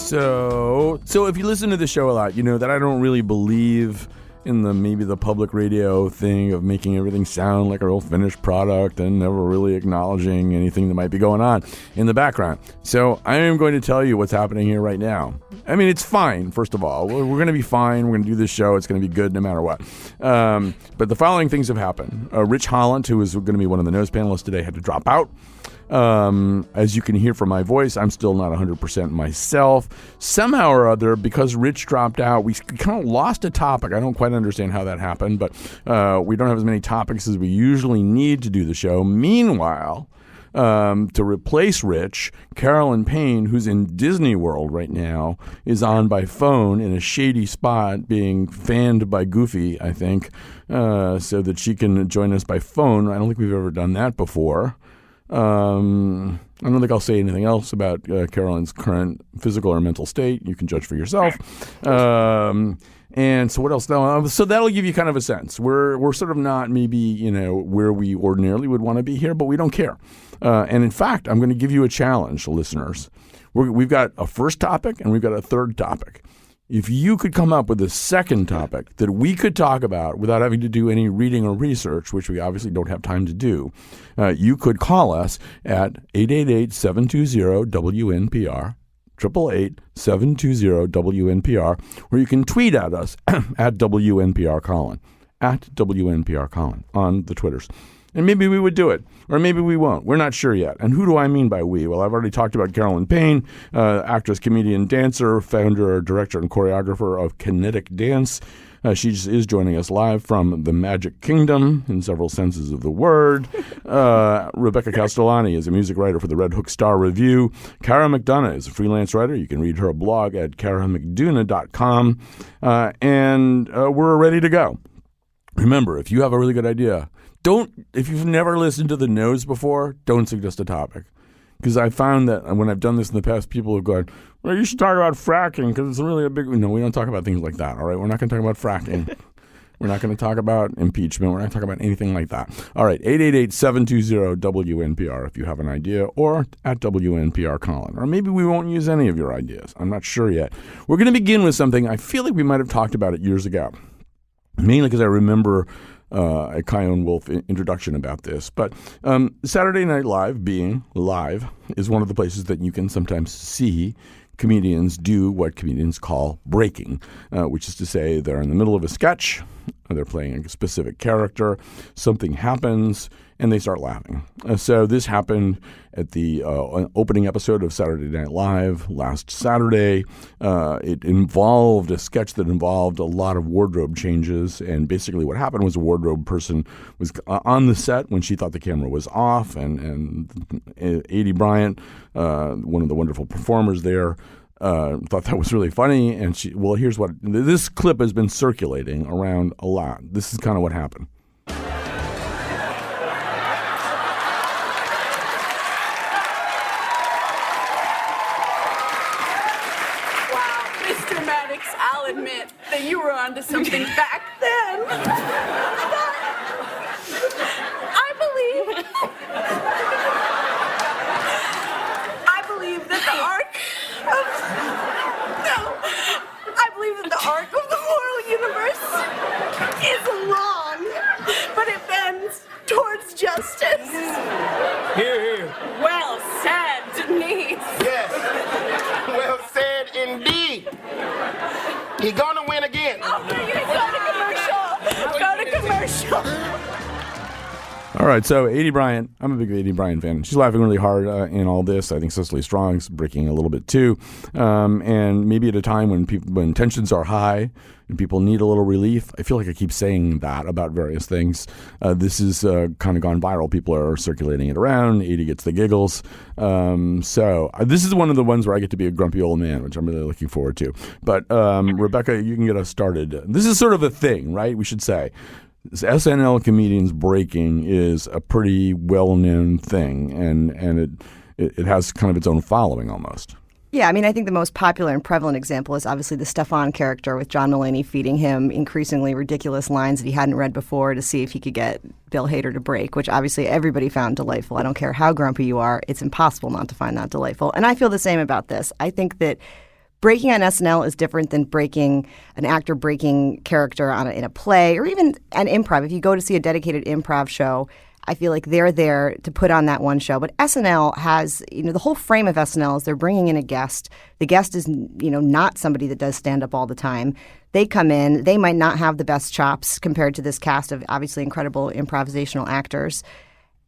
So if you listen to the show a lot, you know that I don't really believe in the public radio thing of making everything sound like a real finished product and never really acknowledging anything that might be going on in the background. So I am going to tell you what's happening here right now. I mean, it's fine, first of all. We're going to be fine. We're going to do this show. It's going to be good no matter what. But the following things have happened. Rich Holland, who is going to be one of the nose panelists today, had to drop out. As you can hear from my voice, I'm still not 100% myself. Somehow or other, because Rich dropped out, we kind of lost a topic. I don't quite understand how that happened, but we don't have as many topics as we usually need to do the show. Meanwhile, to replace Rich, Carolyn Payne, who's in Disney World right now, is on by phone in a shady spot being fanned by Goofy, I think, so that she can join us by phone. I don't think we've ever done that before. I don't think I'll say anything else about Carolyn's current physical or mental state. You can judge for yourself. And so what else? So that'll give you kind of a sense. We're sort of not maybe, where we ordinarily would want to be here, but we don't care. And in fact, I'm going to give you a challenge, listeners. We've got a first topic and we've got a third topic. If you could come up with a second topic that we could talk about without having to do any reading or research, which we obviously don't have time to do, you could call us at 888-720-WNPR, 888-720-WNPR, or you can tweet at us at WNPR Colin, at WNPR Colin on the Twitters. And maybe we would do it, or maybe we won't. We're not sure yet. And who do I mean by we? Well, I've already talked about Carolyn Payne, actress, comedian, dancer, founder, director, and choreographer of Kinetic Dance. She is joining us live from the Magic Kingdom in several senses of the word. Rebecca Castellani is a music writer for the Red Hook Star Review. Cara McDonough is a freelance writer. You can read her blog at caramcduna.com. And we're ready to go. Remember, if you have a really good idea, if you've never listened to The Nose before, don't suggest a topic. Because I found that when I've done this in the past, people have gone, well, you should talk about fracking because it's really a big... No, we don't talk about things like that, all right? We're not going to talk about fracking. We're not going to talk about impeachment. We're not going to talk about anything like that. All right, 888-720-WNPR if you have an idea, or at WNPR Colin. Or maybe we won't use any of your ideas. I'm not sure yet. We're going to begin with something. I feel like we might have talked about it years ago, mainly because I remember... a Chion Wolf introduction about this. But Saturday Night Live, being live, is one of the places that you can sometimes see comedians do what comedians call breaking, which is to say they're in the middle of a sketch, they're playing a specific character, something happens, and they start laughing. So this happened at the opening episode of Saturday Night Live last Saturday. It involved a sketch that involved a lot of wardrobe changes, and basically what happened was a wardrobe person was on the set when she thought the camera was off, and Adie Bryant, one of the wonderful performers there, thought that was really funny, and here's what this clip has been circulating around a lot. This is kind of what happened. I'll admit that you were onto something back then. I believe that the arc of the moral universe is wrong, but it bends towards justice. Here. Well said, Denise. Yes. Well said indeed. He gonna win again. Okay, go to commercial. All right, so Adie Bryant, I'm a big Adie Bryant fan. She's laughing really hard in all this. I think Cecily Strong's breaking a little bit too. And maybe at a time when tensions are high and people need a little relief. I feel like I keep saying that about various things. This is kind of gone viral. People are circulating it around. Adie gets the giggles. So this is one of the ones where I get to be a grumpy old man, which I'm really looking forward to. But Rebecca, you can get us started. This is sort of a thing, right? We should say. SNL comedians breaking is a pretty well-known thing, and it has kind of its own following almost. Yeah, I mean, I think the most popular and prevalent example is obviously the Stefan character with John Mulaney feeding him increasingly ridiculous lines that he hadn't read before to see if he could get Bill Hader to break, which obviously everybody found delightful. I don't care how grumpy you are. It's impossible not to find that delightful. And I feel the same about this. I think that breaking on SNL is different than an actor breaking character in a play or even an improv. If you go to see a dedicated improv show, I feel like they're there to put on that one show. But SNL has, the whole frame of SNL is they're bringing in a guest. The guest is, not somebody that does stand-up all the time. They come in. They might not have the best chops compared to this cast of obviously incredible improvisational actors.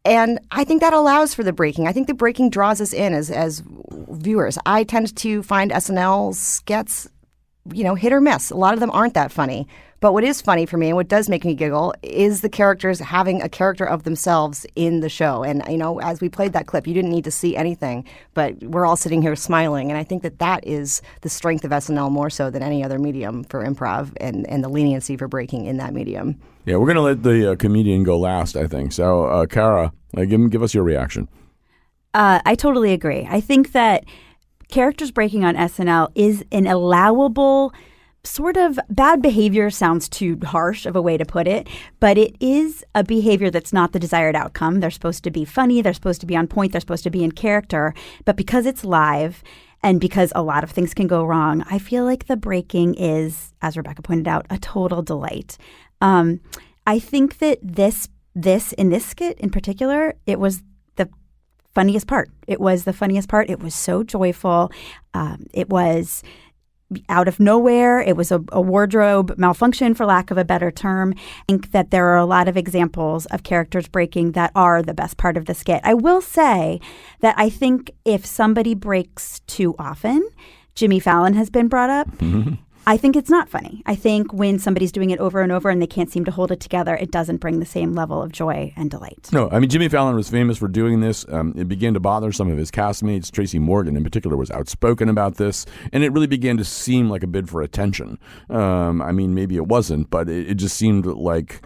And I think that allows for the breaking. I think the breaking draws us in as viewers. I tend to find SNL skets, hit or miss. A lot of them aren't that funny. But what is funny for me and what does make me giggle is the characters having a character of themselves in the show. And, as we played that clip, you didn't need to see anything, but we're all sitting here smiling. And I think that is the strength of SNL more so than any other medium for improv and the leniency for breaking in that medium. Yeah, we're going to let the comedian go last, I think. So, Kara, give us your reaction. I totally agree. I think that characters breaking on SNL is an allowable sort of bad behavior. Sounds too harsh of a way to put it, but it is a behavior that's not the desired outcome. They're supposed to be funny. They're supposed to be on point. They're supposed to be in character. But because it's live and because a lot of things can go wrong, I feel like the breaking is, as Rebecca pointed out, a total delight. I think that this in this skit in particular, it was the funniest part. It was the funniest part. It was so joyful. It was out of nowhere. It was a wardrobe malfunction, for lack of a better term. I think that there are a lot of examples of characters breaking that are the best part of the skit. I will say that I think if somebody breaks too often, Jimmy Fallon has been brought up. I think it's not funny. I think when somebody's doing it over and over and they can't seem to hold it together, it doesn't bring the same level of joy and delight. No, I mean, Jimmy Fallon was famous for doing this. It began to bother some of his castmates. Tracy Morgan, in particular, was outspoken about this, and it really began to seem like a bid for attention. I mean, maybe it wasn't, but it just seemed like...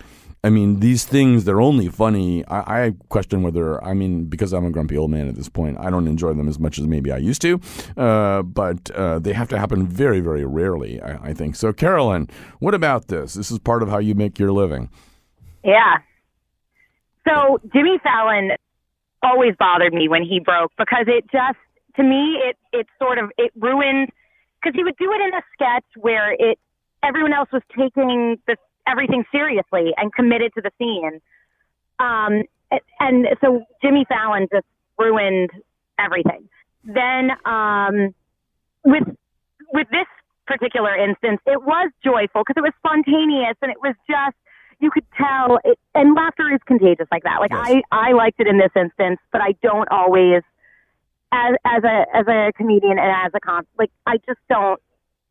I mean, these things, they're only funny. I question whether, because I'm a grumpy old man at this point, I don't enjoy them as much as maybe I used to. But they have to happen very, very rarely, I think. So, Carolyn, what about this? This is part of how you make your living. Yeah. So, Jimmy Fallon always bothered me when he broke because it just, to me, it ruined, because he would do it in a sketch where everyone else was taking everything seriously and committed to the scene. And so Jimmy Fallon just ruined everything. Then with this particular instance, it was joyful because it was spontaneous and it was just, you could tell it, and laughter is contagious like that. Like, yes. I liked it in this instance, but I don't always, as a comedian and as a I just don't,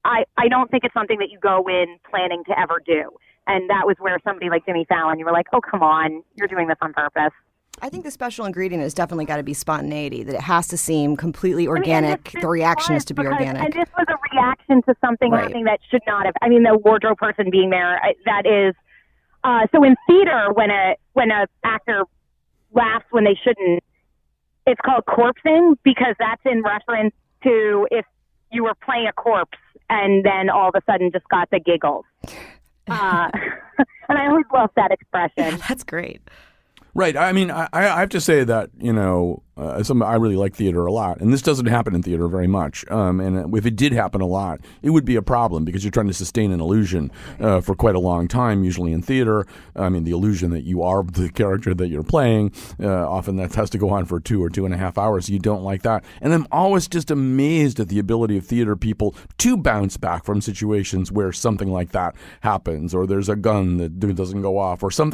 I don't think it's something that you go in planning to ever do. And that was where somebody like Jimmy Fallon, you were like, oh, come on, you're doing this on purpose. I think the special ingredient has definitely got to be spontaneity, that it has to seem completely organic. The reaction is to be organic. And this was a reaction to something happening that should not have. I mean, the wardrobe person being there, that is. So in theater, when a actor laughs when they shouldn't, it's called corpsing, because that's in reference to if you were playing a corpse and then all of a sudden just got the giggles. And I always love that expression. That's great. Right. I mean, I have to say that, I really like theater a lot. And this doesn't happen in theater very much. And if it did happen a lot, it would be a problem because you're trying to sustain an illusion for quite a long time, usually in theater. I mean, the illusion that you are the character that you're playing, often that has to go on for 2 or 2.5 hours. You don't like that. And I'm always just amazed at the ability of theater people to bounce back from situations where something like that happens, or there's a gun that doesn't go off, or some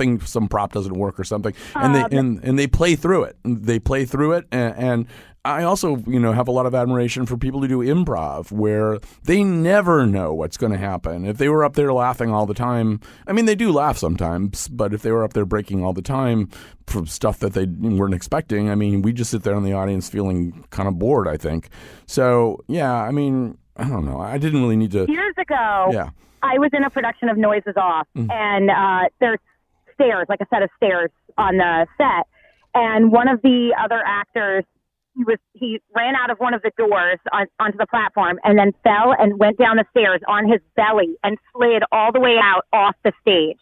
prop doesn't work or something. And they play through it. They play through it. And I also, have a lot of admiration for people who do improv where they never know what's going to happen. If they were up there laughing all the time, I mean, they do laugh sometimes, but if they were up there breaking all the time from stuff that they weren't expecting, I mean, we just sit there in the audience feeling kind of bored, I think. So, yeah, I mean, I don't know. I didn't really need to. Years ago, I was in a production of Noises Off, and there's stairs, like a set of stairs on the set. And one of the other actors, he ran out of one of the doors onto the platform and then fell and went down the stairs on his belly and slid all the way out off the stage.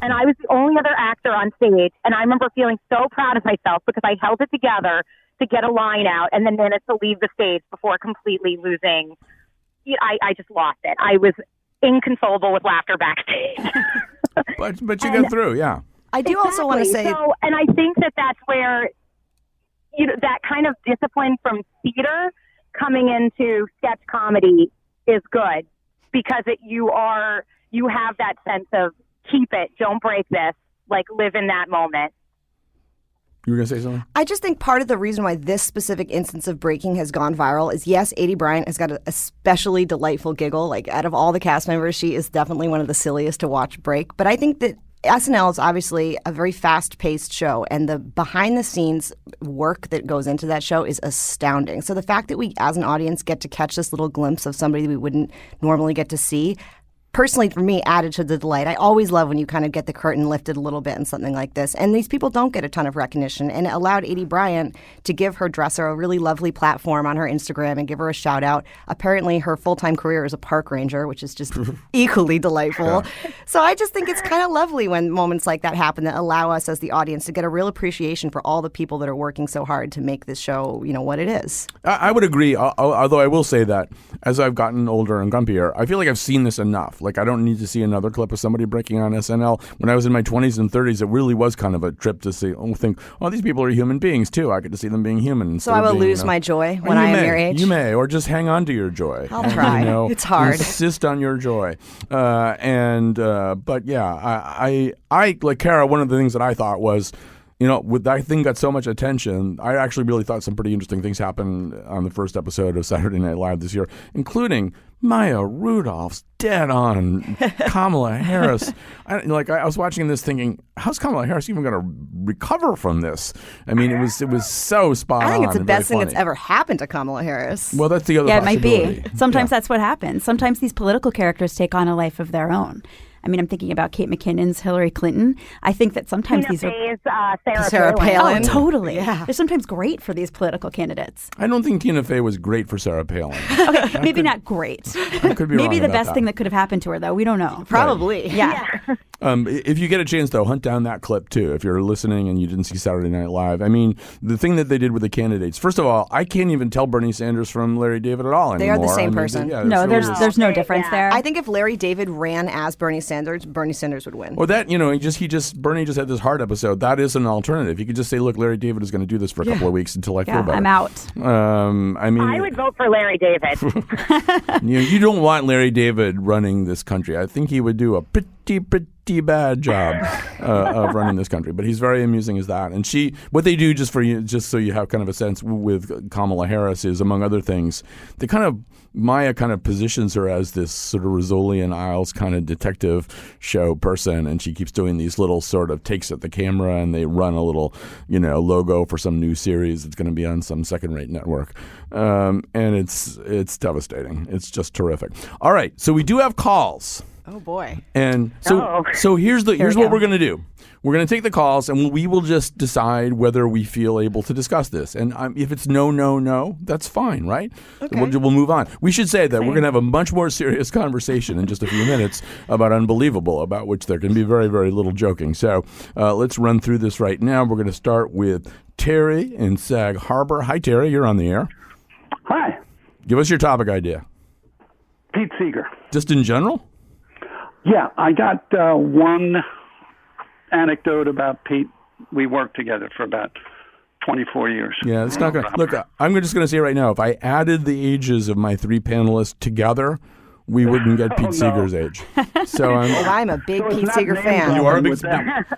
And I was the only other actor on stage. And I remember feeling so proud of myself because I held it together to get a line out and then managed to leave the stage before completely losing, I just lost it. I was inconsolable with laughter backstage. But you get through, yeah. I do also want to say, so, and I think that's where that kind of discipline from theater coming into sketch comedy is good, because you have that sense of keep it, don't break this, like live in that moment. You were going to say something? I just think part of the reason why this specific instance of breaking has gone viral is, yes, Adie Bryant has got an especially delightful giggle. Like, out of all the cast members, she is definitely one of the silliest to watch break. But I think that SNL is obviously a very fast-paced show, and the behind-the-scenes work that goes into that show is astounding. So the fact that we, as an audience, get to catch this little glimpse of somebody that we wouldn't normally get to see, personally, for me, added to the delight. I always love when you kind of get the curtain lifted a little bit in something like this. And these people don't get a ton of recognition. And it allowed Adie Bryant to give her dresser a really lovely platform on her Instagram and give her a shout out. Apparently, her full-time career is a park ranger, which is just equally delightful. Yeah. So I just think it's kind of lovely when moments like that happen that allow us as the audience to get a real appreciation for all the people that are working so hard to make this show, what it is. I would agree, although I will say that as I've gotten older and grumpier, I feel like I've seen this enough. Like, I don't need to see another clip of somebody breaking on SNL. When I was in my 20s and 30s, it really was kind of a trip to think, these people are human beings too. I get to see them being human. So I will lose my joy when I am your age? You may, or just hang on to your joy. I'll try. It's hard. Insist on your joy. But yeah, I like Kara, one of the things that I thought was, with that thing got so much attention, I actually really thought some pretty interesting things happened on the first episode of Saturday Night Live this year, including Maya Rudolph's dead on Kamala Harris. I was watching this thinking, how's Kamala Harris even going to recover from this? I mean, it was so spot on. I think it's the best thing funny. that's ever happened to Kamala Harris. Well, that's the other Yeah, it possibility. might be. Sometimes that's what happens. Sometimes these political characters take on a life of their own. I mean, I'm thinking about Kate McKinnon's Hillary Clinton. I think that sometimes Tina these are Fey's, Sarah Palin. Oh, totally. Yeah. They're sometimes great for these political candidates. I don't think Tina Fey was great for Sarah Palin. Okay, maybe not great. I could be Maybe wrong the about best that. thing that could have happened to her, though. We don't know. Probably. Yeah. If you get a chance, though, hunt down that clip, too, if you're listening and you didn't see Saturday Night Live. I mean, the thing that they did with the candidates, first of all, I can't even tell Bernie Sanders from Larry David at all anymore. They are the same person. No, there's no difference there. I think if Larry David ran as Bernie Sanders would win. Or that, Bernie just had this heart episode. That is an alternative. You could just say, look, Larry David is going to do this for a couple of weeks until I feel better. I'm out. I would vote for Larry David. You don't want Larry David running this country. I think he would do a pretty bad job of running this country, but he's very amusing as that. And what they do, just so you have kind of a sense, with Kamala Harris is, among other things, Maya kind of positions her as this sort of Rizzoli and Isles kind of detective show person, and she keeps doing these little sort of takes at the camera, and they run a little, logo for some new series that's going to be on some second-rate network, and it's devastating. It's just terrific. All right, so we do have calls. Oh boy! And so here's what we're going to do. We're going to take the calls, and we will just decide whether we feel able to discuss this. And if it's no, that's fine, right? Okay. We'll move on. We should say that we're going to have a much more serious conversation in just a few minutes about Unbelievable, about which there can be very, very little joking. So let's run through this right now. We're going to start with Terry in Sag Harbor. Hi, Terry. You're on the air. Hi. Give us your topic idea. Pete Seeger. Just in general? Yeah, I got one anecdote about Pete. We worked together for about 24 years. Yeah, it's not going to... Look, I'm just going to say right now, if I added the ages of my three panelists together, we wouldn't get Pete Seeger's age. So I'm a big Pete Seeger fan. You are a big...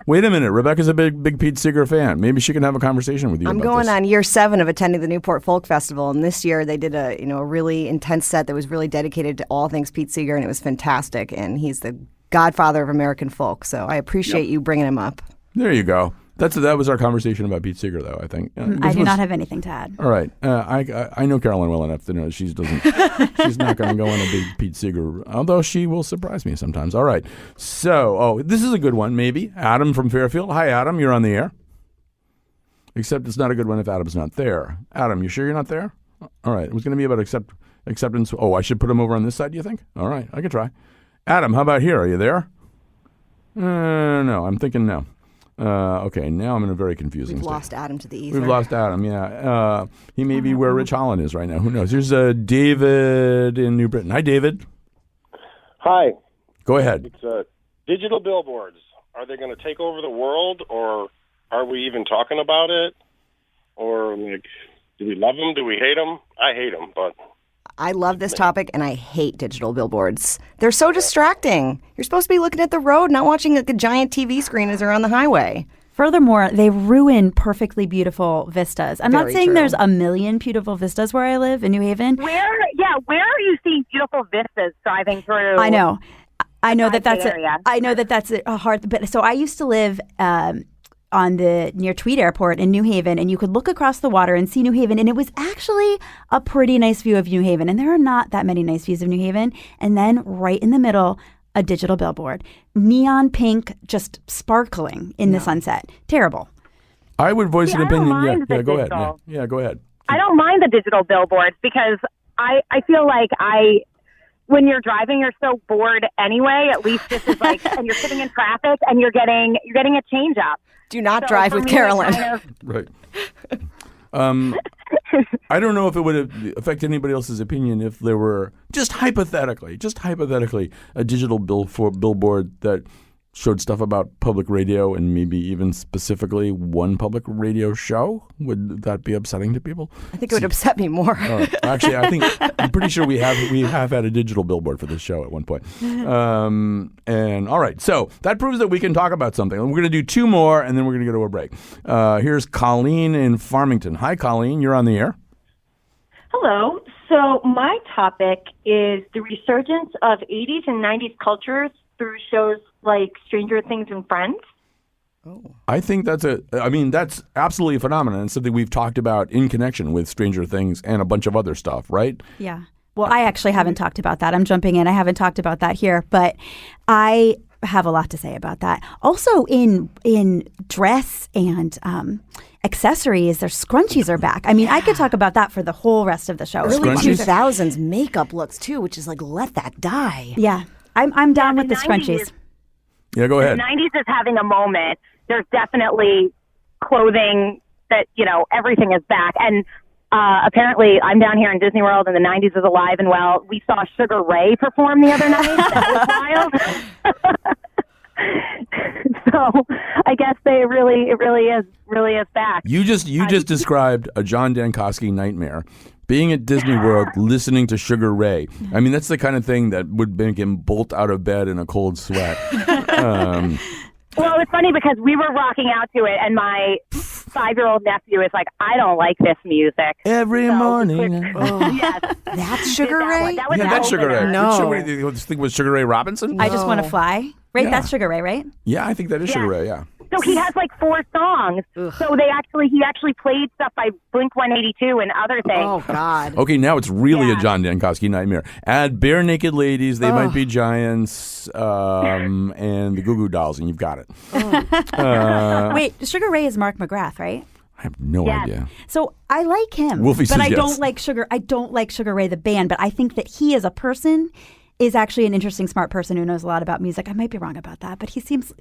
Wait a minute. Rebecca's a big Pete Seeger fan. Maybe she can have a conversation with you I'm about going this. on year 7 of attending the Newport Folk Festival, and this year they did a really intense set that was really dedicated to all things Pete Seeger, and it was fantastic. And he's the godfather of American folk, so I appreciate you bringing him up. There you go. That was our conversation about Pete Seeger, though, I think. I do not have anything to add. All right. I know Carolyn well enough to know she's not going to go on a big Pete Seeger, although she will surprise me sometimes. All right. So, this is a good one, maybe. Adam from Fairfield. Hi, Adam. You're on the air. Except it's not a good one if Adam's not there. Adam, you sure you're not there? All right. It was going to be about acceptance. Oh, I should put him over on this side, do you think? All right. I could try. Adam, how about here? Are you there? No, I'm thinking no. Okay, now I'm in a very confusing We've state. lost Adam to the ether. We've lost Adam, yeah. He may be where Rich Holland is right now. Who knows? Here's David in New Britain. Hi, David. Hi. Go ahead. It's digital billboards. Are they going to take over the world, or are we even talking about it? Or, like, do we love them? Do we hate them? I hate them, but... I love this topic, and I hate digital billboards. They're so distracting. You're supposed to be looking at the road, not watching like a giant TV screen as they're on the highway. Furthermore, they ruin perfectly beautiful vistas. I'm not Very saying true. there's a million beautiful vistas where I live in New Haven. Where are you seeing beautiful vistas driving through? I know. I know that that's area. I know that that's a hard. But so I used to live on the near Tweed Airport in New Haven, and you could look across the water and see New Haven, and it was actually a pretty nice view of New Haven. And there are not that many nice views of New Haven. And then right in the middle, a digital billboard, neon pink, just sparkling in the sunset. Terrible. I would voice an I don't opinion. mind Yeah, the go ahead. digital. Yeah, go ahead. I don't mind the digital billboards because I feel like when you're driving, you're so bored anyway. At least this is like, and you're sitting in traffic and you're getting a change up. Do not So drive for with me, Carolyn. it kind of- Right. I don't know if it would affect anybody else's opinion if there were, just hypothetically, a digital billboard that showed stuff about public radio and maybe even specifically one public radio show. Would that be upsetting to people? I think it would upset me more. Actually, I'm pretty sure we have had a digital billboard for this show at one point. And all right, so that proves that we can talk about something. We're going to do two more, and then we're going to go to a break. Here's Colleen in Farmington. Hi, Colleen. You're on the air. Hello. So my topic is the resurgence of 80s and 90s cultures through shows like Stranger Things and Friends. I think that's absolutely a phenomenon and something we've talked about in connection with Stranger Things and a bunch of other stuff, right? Yeah. Well, I actually haven't talked about that. I'm jumping in. I haven't talked about that here, but I have a lot to say about that. Also, in dress and accessories, their scrunchies are back. I mean, I could talk about that for the whole rest of the show. Early Scrunchies? 2000s makeup looks too, which is like, let that die. Yeah. I'm down with the 90s scrunchies. Yeah, go ahead. The 90s is having a moment. There's definitely clothing that, everything is back. And apparently I'm down here in Disney World and the 90s is alive and well. We saw Sugar Ray perform the other night. That was wild. So I guess it really is back. You just described a John Dankosky nightmare. Being at Disney World, listening to Sugar Ray. I mean, that's the kind of thing that would make him bolt out of bed in a cold sweat. Well, it's funny because we were rocking out to it, and my 5-year-old nephew is like, I don't like this music. Every morning. Yes. That's Sugar Ray? That was Yeah, the that's Sugar Ray. opener. No. Sugar Ray, you think it was Sugar Ray Robinson? I just want to fly. Right? Yeah. That's Sugar Ray, right? Yeah, I think that is Sugar Ray, yeah. So he has like 4 songs. So he actually played stuff by Blink-182 and other things. Oh, God. Okay, now it's really a John Dankosky nightmare. Add Bare Naked Ladies, They Might Be Giants, and the Goo Goo Dolls, and you've got it. Wait, Sugar Ray is Mark McGrath, right? I have no idea. So I like him, Wolfie but says I yes. don't like Sugar. I don't like Sugar Ray the band, but I think that he as a person is actually an interesting, smart person who knows a lot about music. I might be wrong about that, but he seems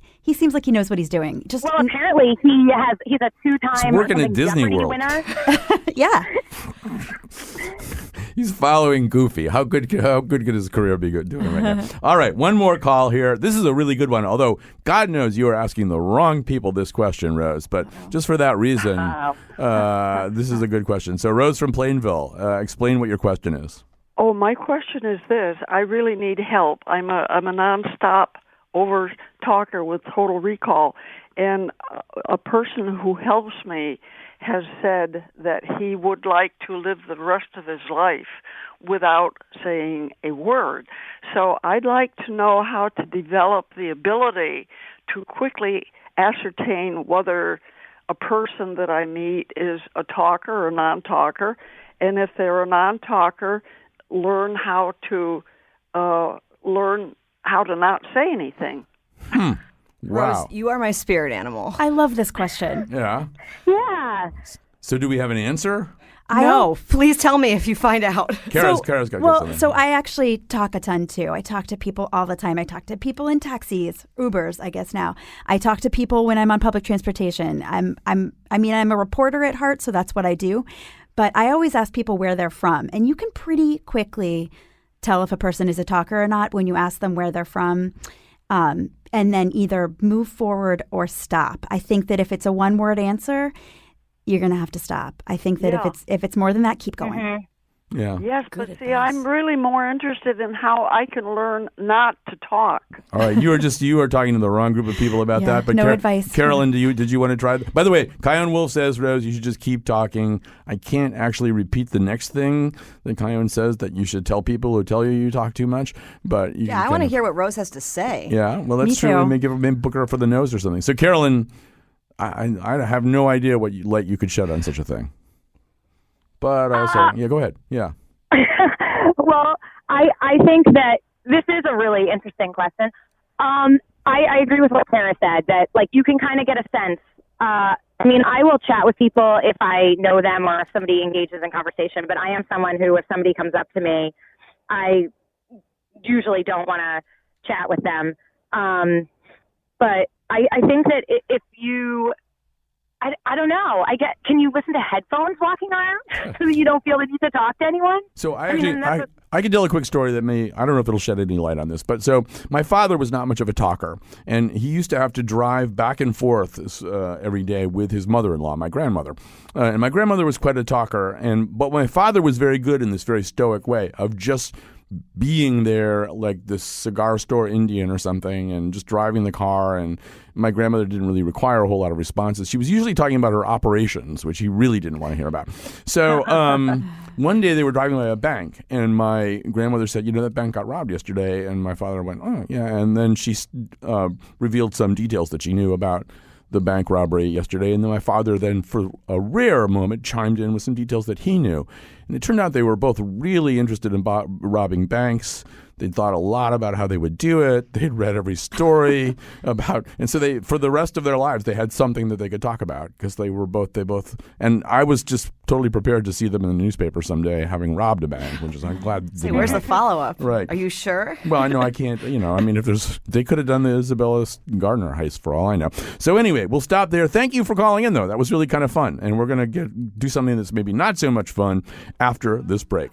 like he knows what he's doing. Well, apparently he's a 2-time He's working at Disney Jeopardy World. winner. yeah. He's following Goofy. How good could his career be doing right now? All right, one more call here. This is a really good one, although God knows you are asking the wrong people this question, Rose. But just for that reason, this is a good question. So, Rose from Plainville, explain what your question is. Oh, my question is this. I really need help. I'm a nonstop over talker with total recall, and a person who helps me has said that he would like to live the rest of his life without saying a word. So I'd like to know how to develop the ability to quickly ascertain whether a person that I meet is a talker or a non-talker, and if they're a non-talker, learn how to not say anything. Wow. Rose, you are my spirit animal. I love this question. Yeah. Yeah. So do we have an answer? No, please tell me if you find out. Kara's got something. So I actually talk a ton too. I talk to people all the time. I talk to people in taxis, Ubers, I guess now. I talk to people when I'm on public transportation. I'm a reporter at heart, so that's what I do. But I always ask people where they're from, and you can pretty quickly tell if a person is a talker or not when you ask them where they're from. And then either move forward or stop. I think that if it's a one-word answer, you're going to have to stop. I think that if it's more than that, keep going. Mm-hmm. Yeah. Yes, but see, I'm really more interested in how I can learn not to talk. All right, you are talking to the wrong group of people about that. But no advice. Carolyn, did you want to try? By the way, Chion Wolf says, Rose, you should just keep talking. I can't actually repeat the next thing that Chion says that you should tell people who tell you talk too much. But I want to hear what Rose has to say. Yeah, well, that's Me true. too. Maybe book her for the nose or something. So, Carolyn, I have no idea what light you could shed on such a thing. But also, go ahead. Yeah. Well, I think that this is a really interesting question. I agree with what Sarah said, that like you can kind of get a sense. I will chat with people if I know them or if somebody engages in conversation, but I am someone who, if somebody comes up to me, I usually don't want to chat with them. But I think that if you, I don't know. Can you listen to headphones walking around so that you don't feel the need to talk to anyone? So I can tell a quick story that I don't know if it'll shed any light on this, but so my father was not much of a talker, and he used to have to drive back and forth every day with his mother-in-law, my grandmother. And my grandmother was quite a talker, but my father was very good in this very stoic way of just being there like this cigar store Indian or something and just driving the car. And my grandmother didn't really require a whole lot of responses. She was usually talking about her operations, which he really didn't want to hear about. So one day they were driving by a bank, and my grandmother said, that bank got robbed yesterday. And my father went, oh, yeah. And then she revealed some details that she knew about the bank robbery yesterday. And then my father then, for a rare moment, chimed in with some details that he knew. And it turned out they were both really interested in robbing banks. They'd thought a lot about how they would do it. They'd read every story about, and so for the rest of their lives, they had something that they could talk about because they both, and I was just totally prepared to see them in the newspaper someday having robbed a bank, which is, I'm glad. See, where's the follow-up? Right. Are you sure? Well, I know I can't, if they could have done the Isabella Gardner heist for all I know. So anyway, we'll stop there. Thank you for calling in, though. That was really kind of fun. And we're going to do something that's maybe not so much fun after this break.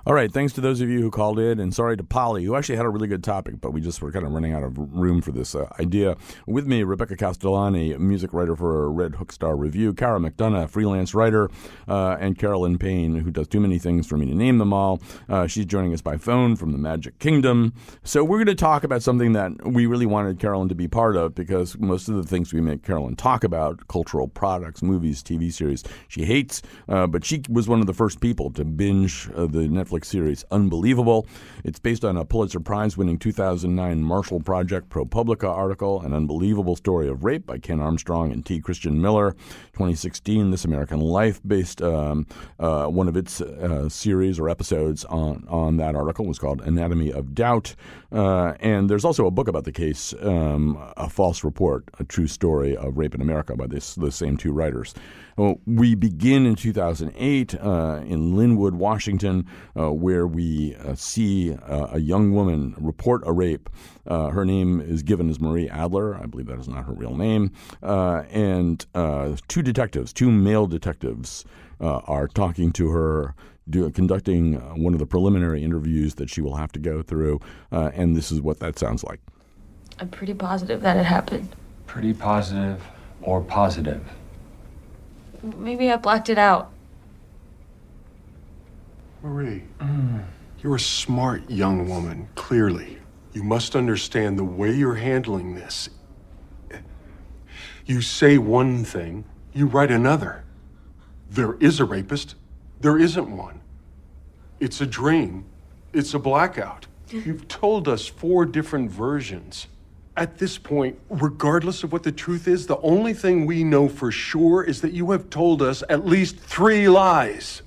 All right, thanks to those of you who called in, and sorry to Polly, who actually had a really good topic, but we just were kind of running out of room for this idea. With me, Rebecca Castellani, music writer for Red Hook Star Review, Cara McDonough, freelance writer, and Carolyn Payne, who does too many things for me to name them all. She's joining us by phone from the Magic Kingdom. So we're going to talk about something that we really wanted Carolyn to be part of, because most of the things we make Carolyn talk about, cultural products, movies, TV series, she hates, but she was one of the first people to binge the Netflix series Unbelievable. It's based on a Pulitzer Prize-winning 2009 Marshall Project ProPublica article, An Unbelievable Story of Rape by Ken Armstrong and T. Christian Miller. 2016, This American Life, based one of its series or episodes on that article, was called Anatomy of Doubt. And there's also a book about the case, A False Report, A True Story of Rape in America, by the same two writers. Well, we begin in 2008 in Linwood, Washington, where we see a young woman report a rape. Her name is given as Marie Adler. I believe that is not her real name. And two male detectives, are talking to her, conducting one of the preliminary interviews that she will have to go through. And this is what that sounds like. I'm pretty positive that it happened. Pretty positive or positive? Maybe I blacked it out. Marie, you're a smart young woman, clearly. You must understand the way you're handling this. You say one thing, you write another. There is a rapist, there isn't one. It's a dream, it's a blackout. You've told us 4 different versions. At this point, regardless of what the truth is, the only thing we know for sure is that you have told us at least 3 lies.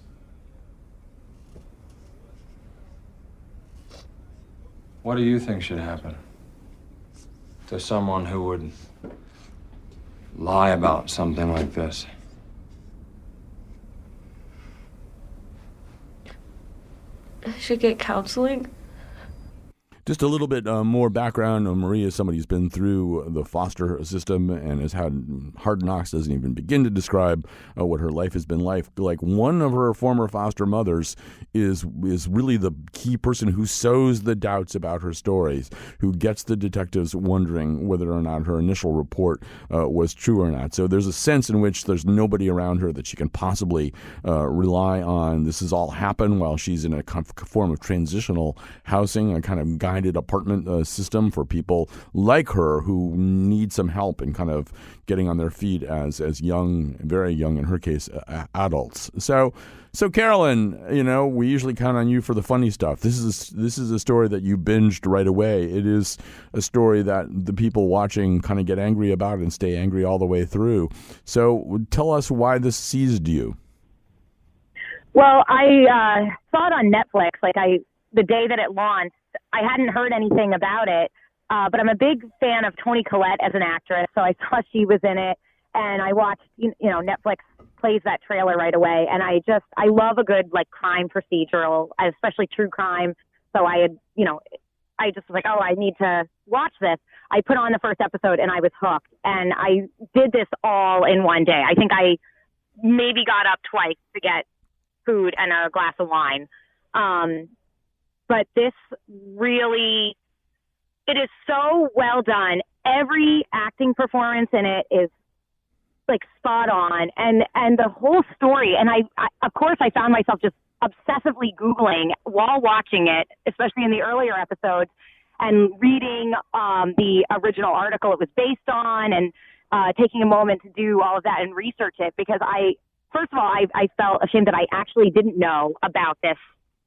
What do you think should happen to someone who would lie about something like this? I should get counseling. Just a little bit more background. Marie is somebody who's been through the foster system and has had hard knocks, doesn't even begin to describe what her life has been like. Like, one of her former foster mothers is really the key person who sows the doubts about her stories, who gets the detectives wondering whether or not her initial report was true or not. So there's a sense in which there's nobody around her that she can possibly rely on. This has all happened while she's in a form of transitional housing, a kind of guided apartment system for people like her who need some help in kind of getting on their feet as young, very young in her case, adults. So Carolyn, we usually count on you for the funny stuff. This is a story that you binged right away. It is a story that the people watching kind of get angry about and stay angry all the way through. So tell us why this seized you. Well, I saw it on Netflix. The day that it launched, I hadn't heard anything about it, but I'm a big fan of Toni Collette as an actress, so I saw she was in it, and I watched, Netflix plays that trailer right away, and I love a good, crime procedural, especially true crime, so I just was like, oh, I need to watch this. I put on the first episode, and I was hooked, and I did this all in one day. I think I maybe got up twice to get food and a glass of wine. But this really, it is so well done. Every acting performance in it is spot on, and the whole story. And I of course, I found myself just obsessively Googling while watching it, especially in the earlier episodes, and reading the original article it was based on, and taking a moment to do all of that and research it, because first of all, I felt ashamed that I actually didn't know about this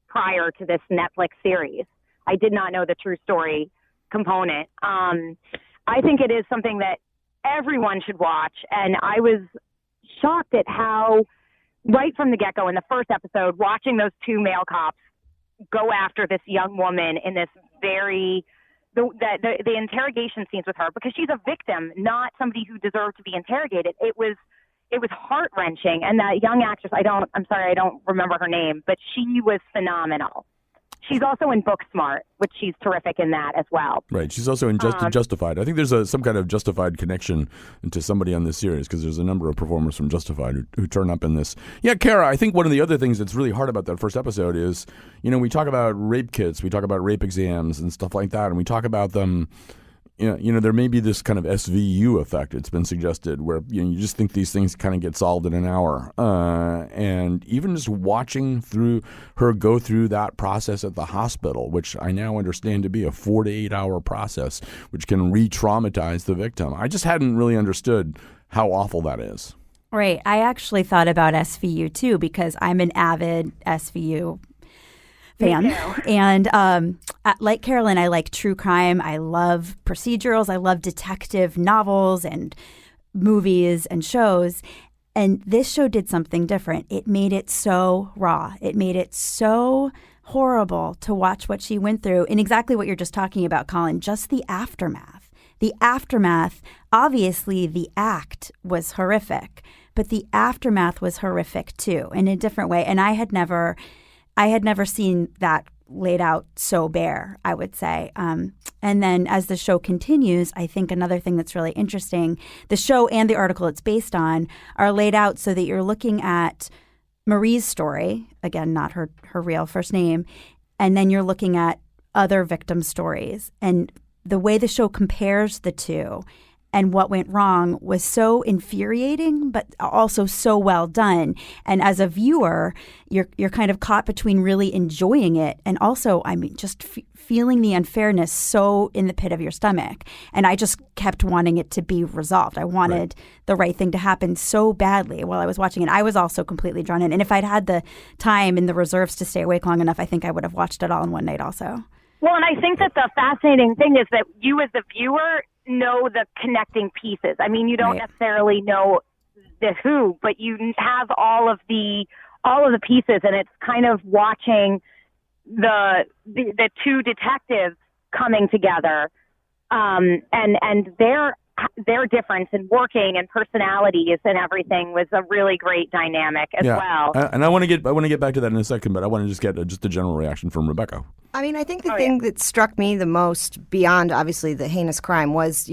prior to this Netflix series. I did not know the true story component. I think it is something that everyone should watch, and I was shocked at how, right from the get-go in the first episode, watching those two male cops go after this young woman in this the interrogation scenes with her, because she's a victim, not somebody who deserved to be interrogated. It was heart-wrenching. And that young actress, I don't remember her name, but she was phenomenal. She's also in Booksmart, which she's terrific in that as well. Right. She's also in Justified. I think there's some kind of Justified connection to somebody on this series, because there's a number of performers from Justified who turn up in this. Yeah, Kara, I think one of the other things that's really hard about that first episode is, we talk about rape kits, we talk about rape exams and stuff like that, and we talk about them. There may be this kind of SVU effect, it's been suggested, where you just think these things kind of get solved in an hour. And even just watching her go through that process at the hospital, which I now understand to be a 4 to 8 hour process, which can re-traumatize the victim. I just hadn't really understood how awful that is. Right. I actually thought about SVU too, because I'm an avid SVU fan. And like Carolyn, I like true crime. I love procedurals. I love detective novels and movies and shows. And this show did something different. It made it so raw. It made it so horrible to watch what she went through, and exactly what you're just talking about, Colin, just the aftermath. The aftermath, obviously the act was horrific, but the aftermath was horrific too, in a different way. And I had never seen that laid out so bare, I would say. And then as the show continues, I think another thing that's really interesting, the show and the article it's based on are laid out so that you're looking at Marie's story, again, not her real first name, and then you're looking at other victim stories. And the way the show compares the two and what went wrong was so infuriating, but also so well done. And as a viewer, you're kind of caught between really enjoying it and also, just feeling the unfairness so in the pit of your stomach. And I just kept wanting it to be resolved. I wanted the right thing to happen so badly while I was watching it. I was also completely drawn in. And if I'd had the time and the reserves to stay awake long enough, I think I would have watched it all in one night also. Well, and I think that the fascinating thing is that you as the viewer know the connecting pieces. I mean, you don't necessarily know the who, but you have all of the pieces, and it's kind of watching the two detectives coming together, and their difference in working and personalities and everything was a really great dynamic as well. And I want to get back to that in a second, but I want to just get just a general reaction from Rebecca. I mean, I think the thing that struck me the most, beyond obviously the heinous crime, was,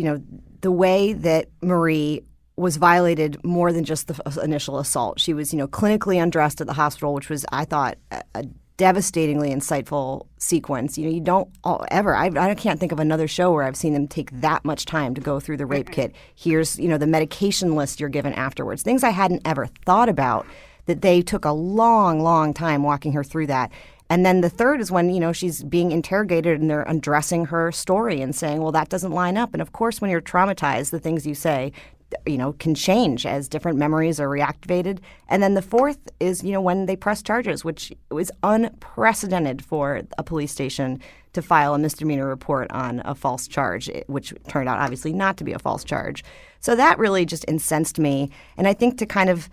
the way that Marie was violated more than just the initial assault. She was, clinically undressed at the hospital, which was, I thought, a devastatingly insightful sequence. You don't ever. I can't think of another show where I've seen them take that much time to go through the rape kit. Here's, the medication list you're given afterwards. Things I hadn't ever thought about, that they took a long, long time walking her through that. And then the third is when, she's being interrogated and they're undressing her story and saying, well, that doesn't line up. And of course, when you're traumatized, the things you say, can change as different memories are reactivated. And then the fourth is, when they press charges, which was unprecedented for a police station to file a misdemeanor report on a false charge, which turned out obviously not to be a false charge. So that really just incensed me. And I think to kind of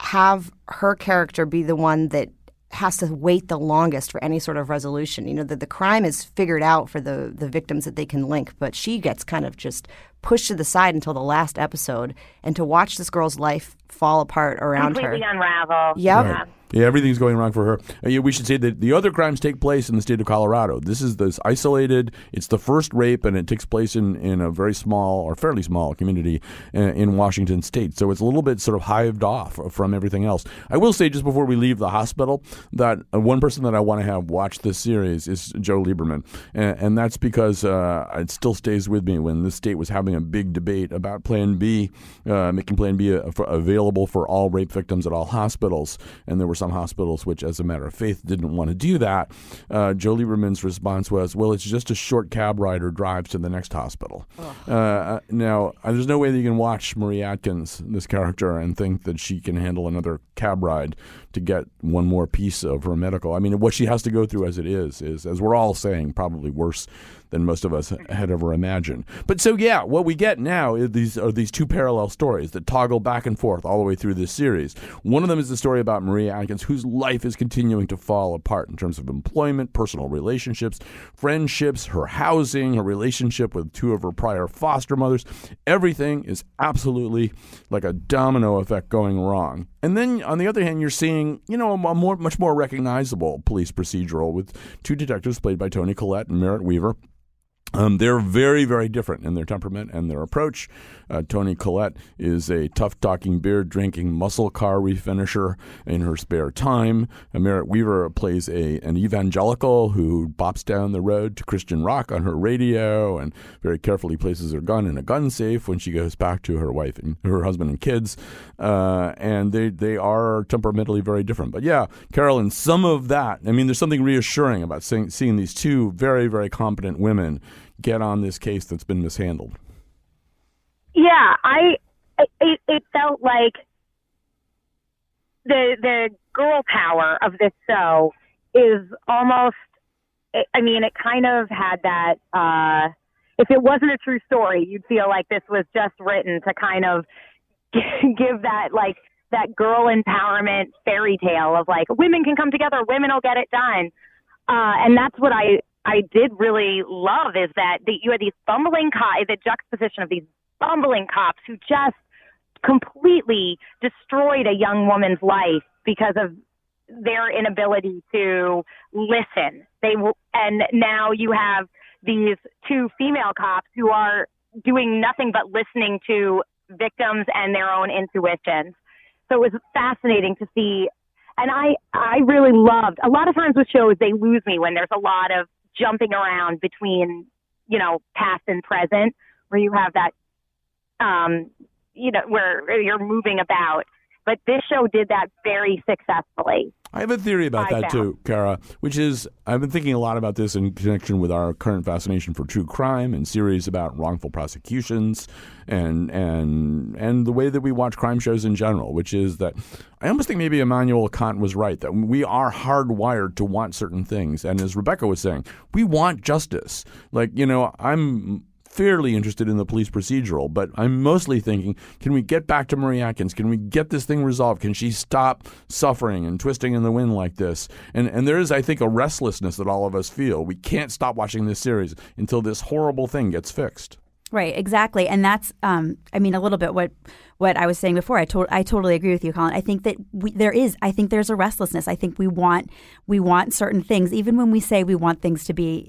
have her character be the one that has to wait the longest for any sort of resolution. That the crime is figured out for the victims that they can link, but she gets kind of just pushed to the side until the last episode. And to watch this girl's life fall apart around her. Completely unravel. Yep. Right. Yeah, everything's going wrong for her. We should say that the other crimes take place in the state of Colorado. This is this isolated. It's the first rape, and it takes place in a very small or fairly small community in Washington State. So it's a little bit sort of hived off from everything else. I will say just before we leave the hospital that one person that I want to have watch this series is Joe Lieberman, and that's because it still stays with me when this state was having a big debate about Plan B, making Plan B available for all rape victims at all hospitals, and there were some hospitals which, as a matter of faith, didn't want to do that. Joe Lieberman's response was, well, it's just a short cab ride or drive to the next hospital. Now, there's no way that you can watch Marie Atkins, this character, and think that she can handle another cab ride to get one more piece of her medical. I mean, what she has to go through as it is, as we're all saying, probably worse than most of us had ever imagined. But so, yeah, what we get now is these two parallel stories that toggle back and forth all the way through this series. One of them is the story about Marie Atkins, whose life is continuing to fall apart in terms of employment, personal relationships, friendships, her housing, her relationship with two of her prior foster mothers. Everything is absolutely like a domino effect going wrong. And then, on the other hand, you're seeing, a much more recognizable police procedural with two detectives played by Toni Collette and Merritt Wever. They're very, very different in their temperament and their approach. Toni Collette is a tough-talking, beer-drinking muscle car refinisher in her spare time. Merritt Wever plays an evangelical who bops down the road to Christian rock on her radio and very carefully places her gun in a gun safe when she goes back to her wife and her husband and kids. And they are temperamentally very different. But yeah, Carolyn, some of that, there's something reassuring about seeing these two very, very competent women get on this case that's been mishandled. Yeah, it felt like the girl power of this show is almost, it kind of had that, if it wasn't a true story, you'd feel like this was just written to kind of give that, like, that girl empowerment fairy tale of, like, women can come together, women will get it done. And that's what I did really love, is that you had these bumbling cops, the juxtaposition of these bumbling cops who just completely destroyed a young woman's life because of their inability to listen. And now you have these two female cops who are doing nothing but listening to victims and their own intuitions. So it was fascinating to see. And I really loved, a lot of times with shows, they lose me when there's a lot of jumping around between, past and present, where you have that, where you're moving about. But this show did that very successfully. I have a theory about that too, Kara, which is I've been thinking a lot about this in connection with our current fascination for true crime and series about wrongful prosecutions and the way that we watch crime shows in general, which is that I almost think maybe Immanuel Kant was right, that we are hardwired to want certain things. And as Rebecca was saying, we want justice. Like, I'm fairly interested in the police procedural, but I'm mostly thinking, can we get back to Marie Atkins? Can we get this thing resolved? Can she stop suffering and twisting in the wind like this? And there is, I think, a restlessness that all of us feel. We can't stop watching this series until this horrible thing gets fixed. Right, exactly. And that's, a little bit what I was saying before. I totally agree with you, Colin. I think that there's a restlessness. I think we want certain things, even when we say we want things to be,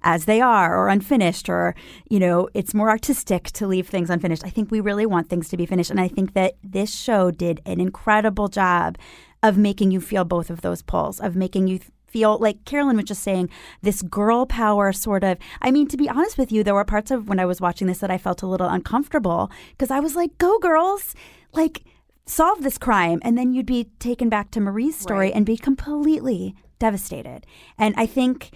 as they are or unfinished, or, it's more artistic to leave things unfinished. I think we really want things to be finished. And I think that this show did an incredible job of making you feel both of those pulls, of making you feel like Carolyn was just saying, this girl power sort of. I mean, to be honest with you, there were parts of when I was watching this that I felt a little uncomfortable because I was like, go girls, like solve this crime. And then you'd be taken back to Marie's story and be completely devastated. And I think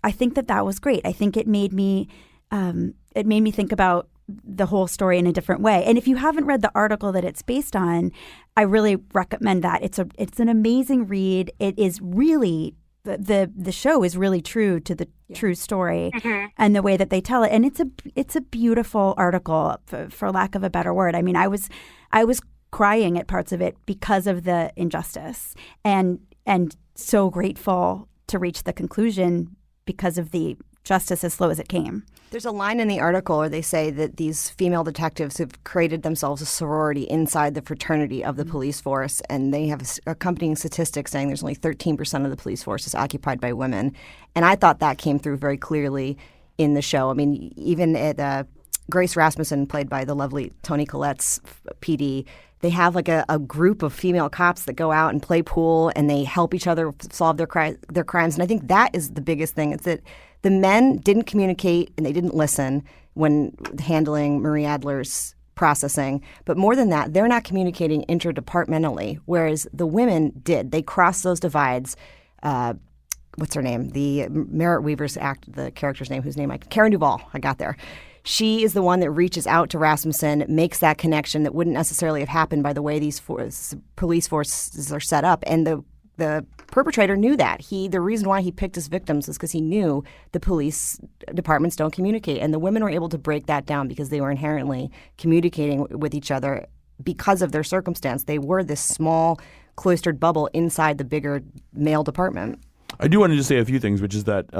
that was great. I think it made me think about the whole story in a different way. And if you haven't read the article that it's based on, I really recommend that. It's an amazing read. It is really the show is really true to the true story and the way that they tell it. And it's a beautiful article, for lack of a better word. I mean, I was crying at parts of it because of the injustice, and so grateful to reach the conclusion because of the justice as slow as it came. There's a line in the article where they say that these female detectives have created themselves a sorority inside the fraternity of the police force, and they have accompanying statistics saying there's only 13% of the police force is occupied by women. And I thought that came through very clearly in the show. I mean, even at Grace Rasmussen, played by the lovely Toni Collette's PD, they have like a group of female cops that go out and play pool, and they help each other solve their crimes. And I think that is the biggest thing. It's that the men didn't communicate and they didn't listen when handling Marie Adler's processing. But more than that, they're not communicating interdepartmentally, whereas the women did. They crossed those divides. What's her name? The Merritt Weaver's the character's name, Karen Duvall. I got there. She is the one that reaches out to Rasmussen, makes that connection that wouldn't necessarily have happened by the way these police forces are set up. And the perpetrator knew that. The reason why he picked his victims is because he knew the police departments don't communicate. And the women were able to break that down because they were inherently communicating with each other because of their circumstance. They were this small, cloistered bubble inside the bigger male department. I do want to just say a few things, which is that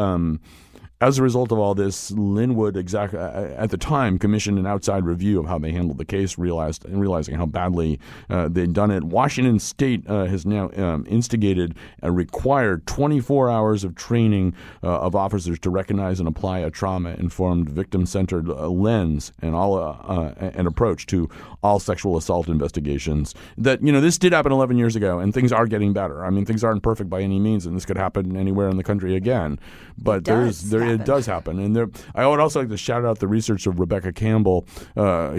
as a result of all this, Linwood at the time commissioned an outside review of how they handled the case, realizing how badly they'd done it. Washington State has now instigated a required 24 hours of training of officers to recognize and apply a trauma-informed, victim-centered lens and an approach to all sexual assault investigations. That this did happen 11 years ago, and things are getting better. I mean, things aren't perfect by any means, and this could happen anywhere in the country again. But it does happen. And I would also like to shout out the research of Rebecca Campbell.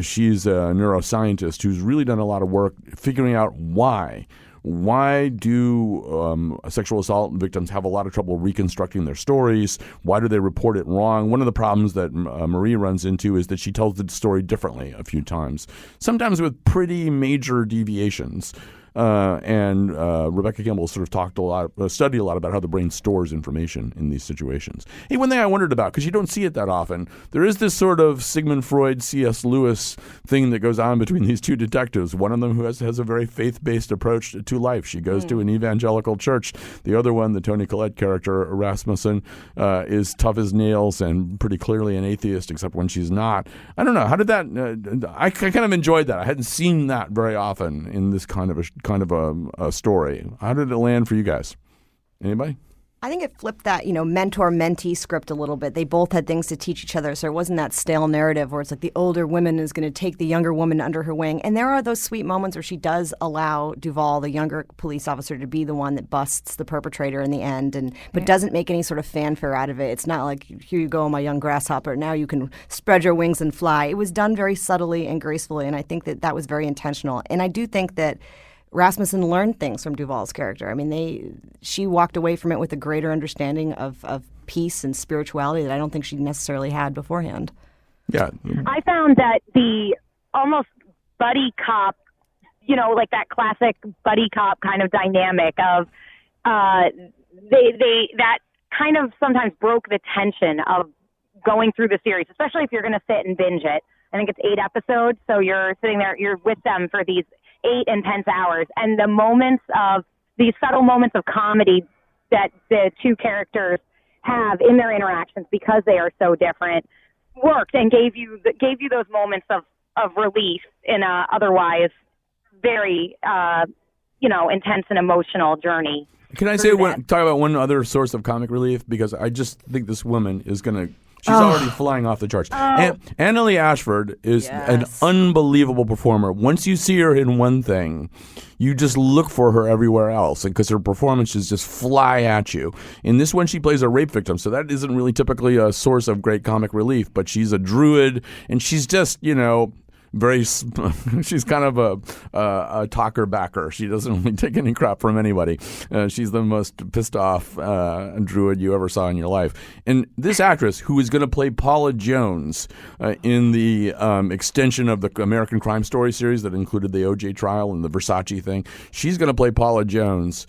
She's a neuroscientist who's really done a lot of work figuring out why. Why do sexual assault victims have a lot of trouble reconstructing their stories? Why do they report it wrong? One of the problems that Marie runs into is that she tells the story differently a few times, sometimes with pretty major deviations. And Rebecca Campbell sort of studied a lot about how the brain stores information in these situations. Hey, one thing I wondered about, because you don't see it that often, there is this sort of Sigmund Freud, C.S. Lewis thing that goes on between these two detectives. One of them who has a very faith-based approach to life. She goes to an evangelical church. The other one, the Toni Collette character, Rasmussen, is tough as nails and pretty clearly an atheist, except when she's not. I don't know. How did that I kind of enjoyed that. I hadn't seen that very often in this kind of a story. How did it land for you guys? Anybody? I think it flipped that, mentor-mentee script a little bit. They both had things to teach each other, so it wasn't that stale narrative where it's like the older woman is going to take the younger woman under her wing. And there are those sweet moments where she does allow Duvall, the younger police officer, to be the one that busts the perpetrator in the end, but doesn't make any sort of fanfare out of it. It's not like, here you go, my young grasshopper, now you can spread your wings and fly. It was done very subtly and gracefully, and I think that was very intentional. And I do think that Rasmussen learned things from Duvall's character. I mean, she walked away from it with a greater understanding of peace and spirituality that I don't think she necessarily had beforehand. Yeah. I found that the almost buddy cop, like that classic buddy cop kind of dynamic of they that kind of sometimes broke the tension of going through the series, especially if you're going to sit and binge it. I think it's 8 episodes, so you're sitting there, you're with them for these 8 intense hours. And these subtle moments of comedy that the two characters have in their interactions, because they are so different, worked and gave you those moments of relief in a otherwise very intense and emotional journey. Can I talk about one other source of comic relief? Because I just think this woman is going to... She's already flying off the charts. Annalee Ashford is an unbelievable performer. Once you see her in one thing, you just look for her everywhere else, because her performances just fly at you. In this one, she plays a rape victim, so that isn't really typically a source of great comic relief, but she's a druid, and she's just, she's kind of a talker backer. She doesn't really take any crap from anybody. She's the most pissed off druid you ever saw in your life. And this actress, who is going to play Paula Jones in the extension of the American Crime Story series that included the O.J. trial and the Versace thing, she's going to play Paula Jones.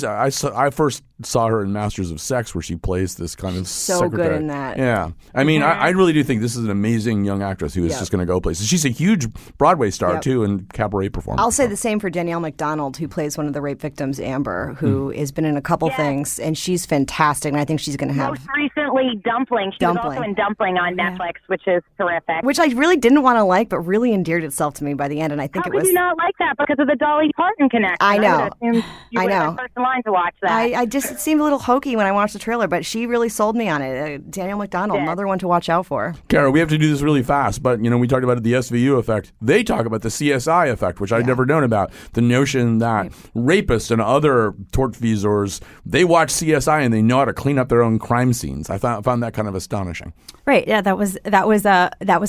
I first saw her in Masters of Sex, where she plays this kind of secretary. Good in that. Yeah. I mean, I really do think this is an amazing young actress who is just going to go places. She's a huge Broadway star, too, and cabaret performer. I'll say the same for Danielle McDonald, who plays one of the rape victims, Amber, who has been in a couple things, and she's fantastic, and I think she's going to have... Most recently, Dumpling. She was also in Dumpling on Netflix, which is terrific. Which I really didn't want to like, but really endeared itself to me by the end, and I think How could you not like that? Because of the Dolly Parton connection. I know. I would assume you were the first in line to watch that. It seemed a little hokey when I watched the trailer, but she really sold me on it. Danielle McDonald, another one to watch out for. Kara, we have to do this really fast, but we talked about the SVU effect. They talk about the CSI effect, which I'd never known about. The notion that rapists and other tortfeasors, they watch CSI and they know how to clean up their own crime scenes. I found that kind of astonishing. Right. Yeah, that was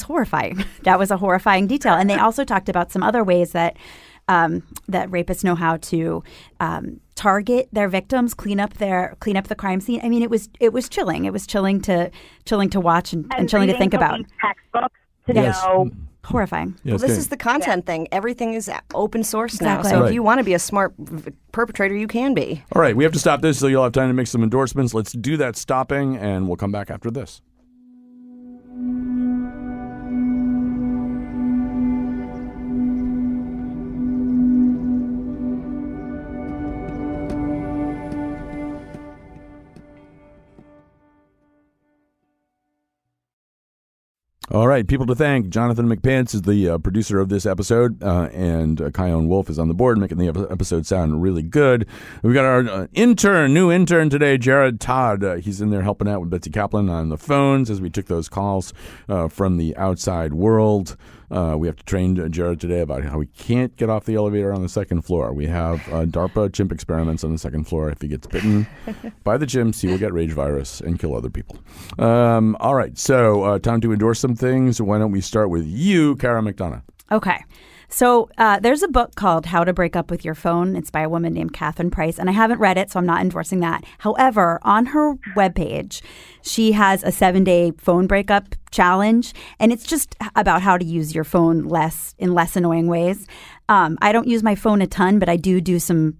horrifying. That was a horrifying detail. And they also talked about some other ways that rapists know how to target their victims, clean up the crime scene. I mean, it was chilling. It was chilling to watch and chilling to think about. Textbooks to know. Horrifying. Well, this is the content thing. Everything is open source now. So if you want to be a smart perpetrator, you can be. All right, we have to stop this so you'll have time to make some endorsements. Let's do that stopping, and we'll come back after this. All right, people to thank. Jonathan McPants is the producer of this episode, and Chion Wolf is on the board, making the episode sound really good. We've got our new intern today, Jared Todd. He's in there helping out with Betsy Kaplan on the phones as we took those calls from the outside world. We have to train Jared today about how we can't get off the elevator on the second floor. We have DARPA chimp experiments on the second floor. If he gets bitten by the chimps, he will get rage virus and kill other people. All right, so time to endorse some things. Why don't we start with you, Kara McDonough? Okay. So there's a book called How to Break Up with Your Phone. It's by a woman named Catherine Price, and I haven't read it, so I'm not endorsing that. However, on her webpage, she has a 7-day phone breakup challenge, and it's just about how to use your phone in less annoying ways. I don't use my phone a ton, but I do some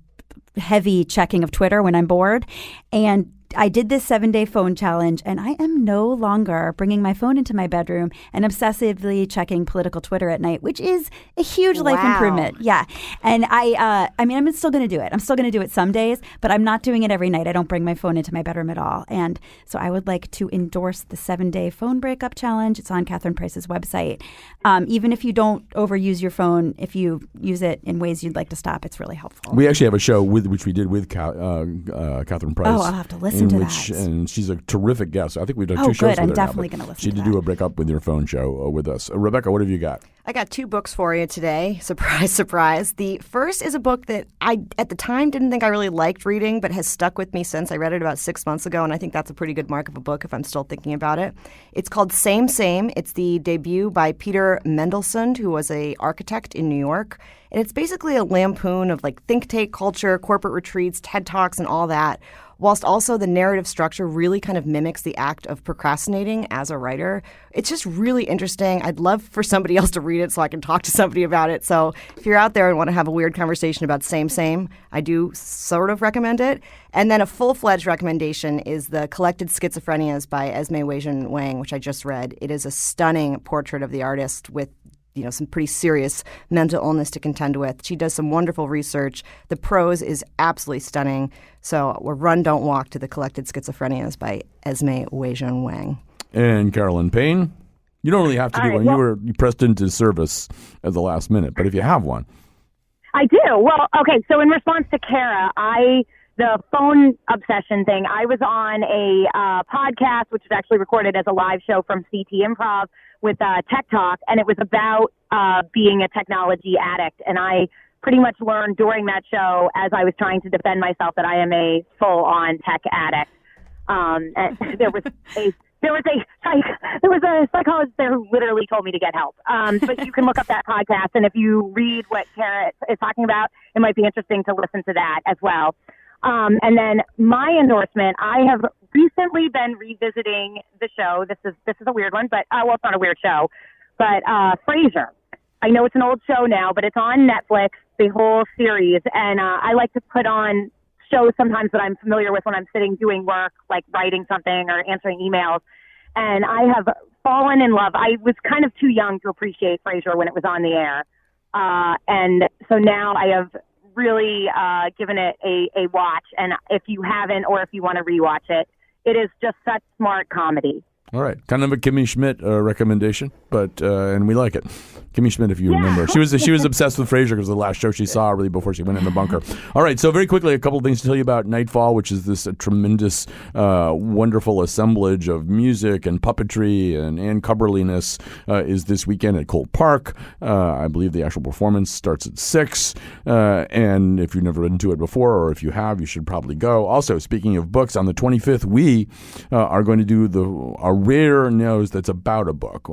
heavy checking of Twitter when I'm bored, and I did this 7-day phone challenge, and I am no longer bringing my phone into my bedroom and obsessively checking political Twitter at night, which is a huge life improvement. Yeah. And I'm still going to do it. I'm still going to do it some days, but I'm not doing it every night. I don't bring my phone into my bedroom at all. And so I would like to endorse the 7-day phone breakup challenge. It's on Catherine Price's website. Even if you don't overuse your phone, if you use it in ways you'd like to stop, it's really helpful. We actually have a show which we did with Catherine Price. Oh, I'll have to listen to that. And she's a terrific guest. I think we've done 2 shows with her. I'm definitely going to listen to that. She did do a Break Up with Your Phone show with us. Rebecca, what have you got? I got 2 books for you today. Surprise, surprise. The first is a book that I, at the time, didn't think I really liked reading, but has stuck with me since. I read it about 6 months ago, and I think that's a pretty good mark of a book if I'm still thinking about it. It's called Same Same. It's the debut by Peter Mendelssohn, who was an architect in New York. And it's basically a lampoon of think tank culture, corporate retreats, TED Talks, and all that, whilst also the narrative structure really kind of mimics the act of procrastinating as a writer. It's just really interesting. I'd love for somebody else to read it so I can talk to somebody about it. So if you're out there and want to have a weird conversation about same, I do sort of recommend it. And then a full-fledged recommendation is The Collected Schizophrenias by Esme Weijun Wang, which I just read. It is a stunning portrait of the artist with some pretty serious mental illness to contend with. She does some wonderful research. The prose is absolutely stunning. So we're Run, Don't Walk to The Collected Schizophrenias by Esme Weijun Wang. And Carolyn Payne, you don't really have to do one. Well, You pressed into service at the last minute, but if you have one. I do. Well, okay, so in response to Kara, the phone obsession thing, I was on a podcast, which was actually recorded as a live show from CT Improv with Tech Talk, and it was about being a technology addict. And I pretty much learned during that show, as I was trying to defend myself, that I am a full-on tech addict. And there was a psychologist there who literally told me to get help. But you can look up that podcast, and if you read what Kara is talking about, it might be interesting to listen to that as well. And then my endorsement, I have recently been revisiting the show. This is a weird one, but well, it's not a weird show, but Frasier. I know it's an old show now, but it's on Netflix, the whole series, and I like to put on shows sometimes that I'm familiar with when I'm sitting doing work, like writing something or answering emails. And I have fallen in love. I was kind of too young to appreciate Frasier when it was on the air, and so now I have really given it a watch. And if you haven't, or if you want to rewatch it, it is just such smart comedy. All right, kind of a Kimmy Schmidt recommendation, but and we like it. Kimmy Schmidt, if you remember, she was obsessed with Frasier because the last show she saw really before she went in the bunker. All right, so very quickly, a couple of things to tell you about Nightfall, which is this tremendous, wonderful assemblage of music and puppetry and Ann Cubberliness is this weekend at Cole Park. I believe the actual performance starts at 6, and if you've never been to it before, or if you have, you should probably go. Also, speaking of books, on the 25th, we are going to do a rare nose that's about a book.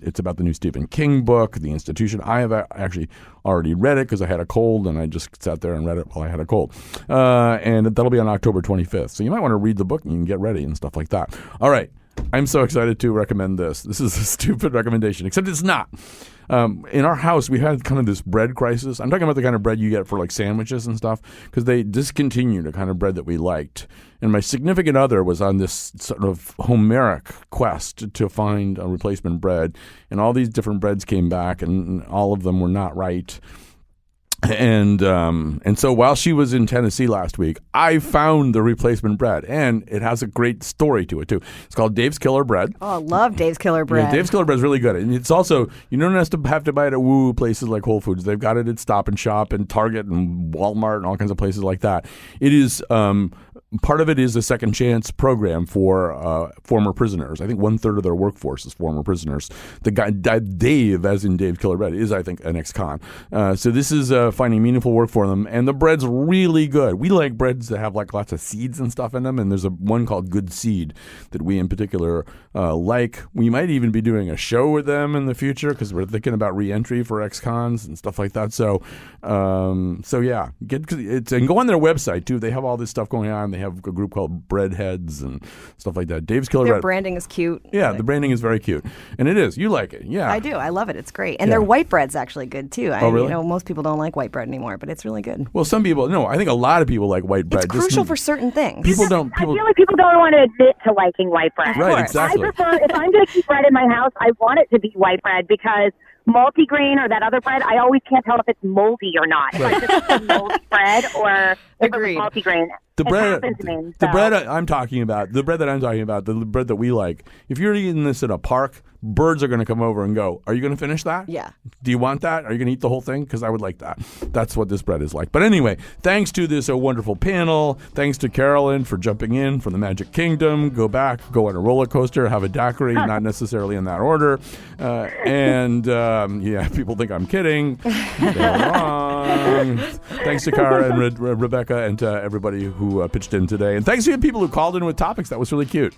It's about the new Stephen King book, The Institution. I have actually already read it because I had a cold, and I just sat there and read it while I had a cold. And that'll be on October 25th. So you might want to read the book and you can get ready and stuff like that. All right. I'm so excited to recommend this. This is a stupid recommendation, except it's not. In our house, we had kind of this bread crisis. I'm talking about the kind of bread you get for like sandwiches and stuff, because they discontinued the kind of bread that we liked. And my significant other was on this sort of Homeric quest to find a replacement bread. And all these different breads came back, and all of them were not right. And so while she was in Tennessee last week, I found the replacement bread, and it has a great story to it too. It's called Dave's Killer Bread. Oh, I love Dave's Killer Bread. Yeah, Dave's Killer Bread is really good, and it's also, you don't have to buy it at woo places like Whole Foods. They've got it at Stop and Shop and Target and Walmart and all kinds of places like that. It is part of it is a second chance program for former prisoners. I think 1/3 of their workforce is former prisoners. The guy Dave, as in Dave's Killer Bread, is I think an ex-con. So this is finding meaningful work for them, and the bread's really good. We like breads that have like lots of seeds and stuff in them, and there's one called Good Seed that we in particular like. We might even be doing a show with them in the future because we're thinking about re-entry for ex-cons and stuff like that. So yeah, and go on their website too. They have all this stuff going on. They have a group called Breadheads and stuff like that. Dave's Killer Bread. Their branding is cute. Yeah, the branding is very cute, and it is. You like it, yeah? I do. I love it. It's great, and their white bread's actually good too. Oh, really? Most people don't like white bread anymore, but it's really good. Well, some people, no, I think a lot of people like white bread. It's crucial for certain things. I feel like people don't want to admit to liking white bread. Right, exactly. I prefer, if I'm going to keep bread in my house, I want it to be white bread because multigrain or that other bread, I always can't tell if it's moldy or not. If I just eat moldy bread or if it's multigrain. The bread I'm talking about, the bread that we like, if you're eating this at a park, birds are going to come over and go, are you going to finish that? Yeah. Do you want that? Are you going to eat the whole thing? Because I would like that. That's what this bread is like. But anyway, thanks to this wonderful panel. Thanks to Carolyn for jumping in from the Magic Kingdom. Go back, go on a roller coaster, have a daiquiri, not necessarily in that order. Yeah, people think I'm kidding. They're wrong. Thanks to Cara and Rebecca and to everybody who pitched in today. And thanks to the people who called in with topics. That was really cute.